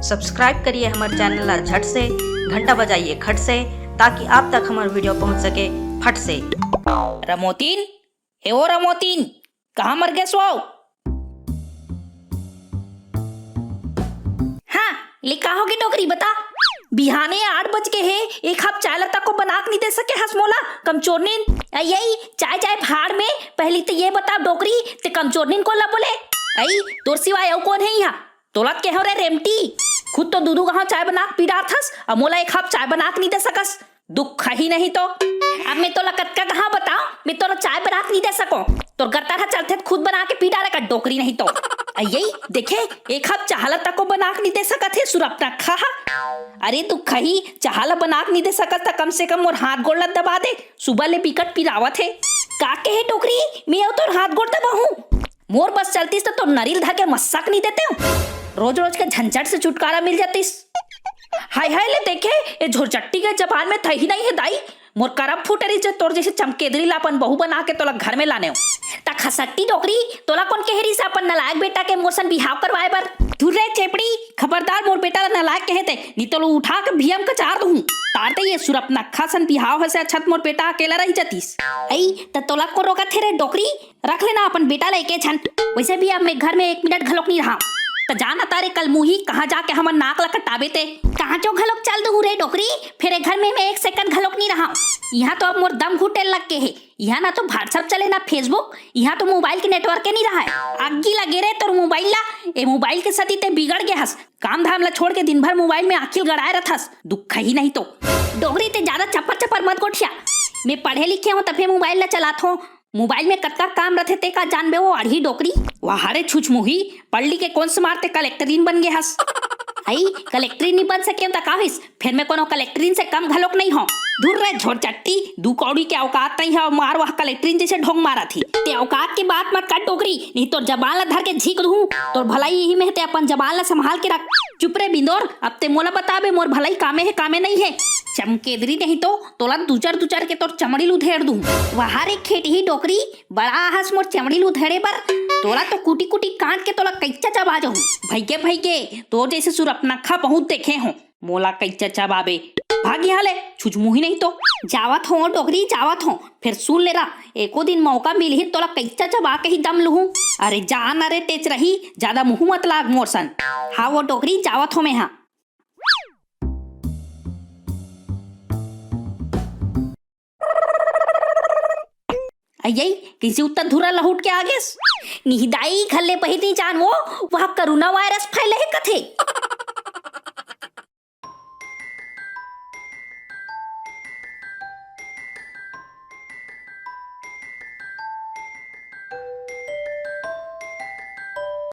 Subscribe करिए हमारे channel ला झट से, घंटा बजाइए खट से, ताकि आप तक हमारा वीडियो पहुंच सके फट से। रमोतीन, हे ओ रमोतीन, कहाँ मर गए सो? हाँ, लिखा होगी टोकरी बता। बिहाने 8 बज के है, एक हफ चाय लता को बना के नहीं दे सके हसमोला कमचोरनीन। यही चाय चाय भाड़ में, पहली तो ये बता डोकरी ते कमचोरनीन को ला बोले। आई तोर सिवाय और कौन है यहाँ? तोलत के हो रे रेमटी, खुद तो दूधू कहाँ चाय बना के पी रहा थस, अब मोला एक हफ चाय बना के नहीं दे सकस। दुख ही नहीं तो अब मैं तोला कतका कहाँ बताऊं, मैं तोला चाय बना के नहीं दे सको। तोर करता था चलते खुद बना के पी डाले का डोकरी नहीं तो। यही देखे एक हफ चाहला तक को बना के नहीं दे सकत है सुरपना खा। अरे तू खही चाहला बना के नहीं दे सकत था, कम से कम मोर हाथ गोड़ लत दबा दे, सुबह ले बिकट पिरावत है। काके है टोकरी, मैं तोर हाथ गोड़ दबाऊं? मोर बस चलतीस तो नरील धा के मस्सक नहीं देते हूँ, रोज रोज के झंझट से छुटकारा मिल जातीस। हाय हाय ले देखे ये झोरचट्टी के जबान में थही नहीं है दाई, मोर करब फुटरी जो तोर जैसे चमकेदरी लापन बहू बना के तोला घर में लाने हो। ता खसट्टी डोकरी तोला कौन केहरी से अपन नलायक बेटा के मोरसन बिहाव करवाए बर? दूर रे चेपड़ी, खबरदार मोर बेटा नलायक कहते नहीं तो उठा के भीम का चार दूं। तारते ये सुरपना खासन बिहाव है से अच्छा मोर बेटा अकेला रही जातीस। आई त तोला को रोका थे रे डोकरी, रख लेना अपन बेटा लेके छन। वैसे भी अब मैं घर में 1 मिनट घलोक नहीं रहा, तो जाना तारे कल मुही कहाँ जाके हमर नाक लकटाबे ते। कहाँ जो घलोक चल दू रे डोकरी, फिर घर में मैं 1 सेकंड घलोक नहीं रहा। यहाँ तो अब मोर दम घुटे लग के है, यहाँ ना तो व्हाट्सएप चले ना फेसबुक, यहाँ तो मोबाइल के नेटवर्क के नहीं रहा है। आगी लगे रे तोर मोबाइल ला, ए मोबाइल के सती ते बिगड़ गया हस, काम धाम ला छोड़ के दिन भर मोबाइल में आखिल गड़ाए रहथस। दुख ही नहीं तो डोगरी ते ज्यादा चप्पर चप्पर मत गोठिया। मैं पढ़े लिखे हूँ तभी मोबाइल ला चलात हूँ, मोबाइल में कतका काम रहते ते का जानबे वो अड़ही डोकरी। वहारे छुछ मुही पढ़ ली के कौन से मारते कलेक्टरीन बन गए हस। आई कलेक्टरीन नहीं बन सके तो काहिस, फिर मैं कोनो कलेक्टरीन से कम घलोक नहीं हो। दूर रे झोरचट्टी, 2 कौड़ी के औकात नहीं है, मार वह कलेक्टरीन जैसे ढोंग मारा थी। ते औकात की बात मत कर डोकरी, नहीं तो जबान ला धर के झीक दूं। तोर भलाई यही में ते अपन जबान ला संभाल के रख। चुप रे बिंदोर, अब ते मोला बताबे मोर भलाई कामे है कामे नहीं है। चमकेदरी नहीं तो तोला दूचर के तोर चमड़ी लुधेड़ दूं। वहारे खेती ही डोकरी, बड़ा हंस मोर चमड़ी लुधेड़े पर तोला तो कुटी कुटी काट के तोला कैचा चबा जाऊं। भैगे तो जैसे सुरपना खा बहुत देखे हो, मोला कैचा चबाबे। भाग यहाँ ले, छुचमुही नहीं तो जावत हो डोकरी जावत हो, फिर सुन ले रहा एको दिन मौका मिल ही तोला कैचा चबा के ही दम लूं। अरे जान अरे टेच रही, ज्यादा मुंह मत लाग मोर सन। हाँ वो डोकरी जावत हो मैं। हाँ यही किसी उत्तर धुरा लहुट के आगे निहिदाई खल्ले पहिती जान वो वह कोरोना वायरस फैले है कथे।